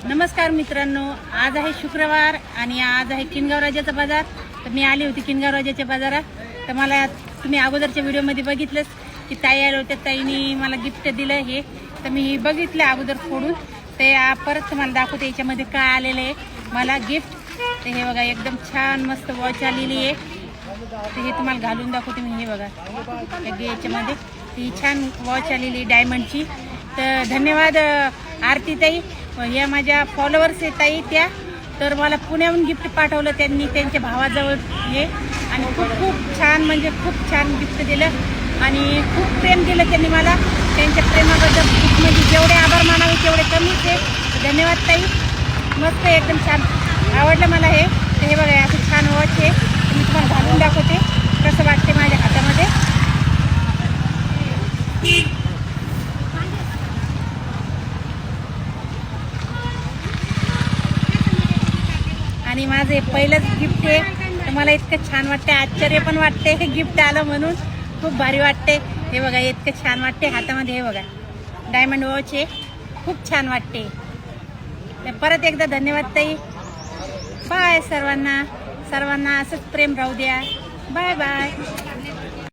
नमस्कार मित्रांनो, आज आहे शुक्रवार आणि आज आहे किनगाव राजाचा बाजार. तर मी आली होती किनगाव राजाच्या बाजारात. तर मला तुम्ही अगोदरच्या व्हिडिओमध्ये बघितलंच की ताई आल्या होत्या, ताईने मला गिफ्ट दिलं हे. तर मी बघितलं अगोदर फोडून, ते परत तुम्हाला दाखवते याच्यामध्ये काय आलेलं आहे मला गिफ्ट. तर हे बघा, एकदम छान मस्त वॉच आलेली आहे. तर हे तुम्हाला घालून दाखवते मी. हे बघा याच्यामध्ये ही छान वॉच आलेली डायमंडची. तर धन्यवाद आरती ताई, या माझ्या फॉलोअर्स आहे ताई त्या. तर मला पुण्याहून गिफ्ट पाठवलं त्यांनी त्यांच्या भावाजवळ हे, आणि खूप खूप छान म्हणजे खूप छान गिफ्ट दिलं आणि खूप प्रेम दिलं त्यांनी मला. त्यांच्या प्रेमाबद्दल खूप म्हणजे जेवढे आभार मानावे तेवढे कमीच आहे. धन्यवाद ताई, मस्त एकदम छान आवडलं मला हे. तर हे बघा असं छान वॉच आहे. मी तुम्हाला घालून दाखवते कसं वाटते माझ्या हातामध्ये. आणि माझं हे पहिलंच गिफ्ट आहे. तर मला इतकं छान वाटते, आश्चर्य पण वाटते हे गिफ्ट आलं म्हणून. खूप भारी वाटते. हे बघा इतकं छान वाटते हातामध्ये. हे बघा डायमंड वॉच आहे, खूप छान वाटते. तर परत एकदा धन्यवाद ताई. बाय सर्वांना, सर्वांना असंच प्रेम राहू द्या. Bye bye.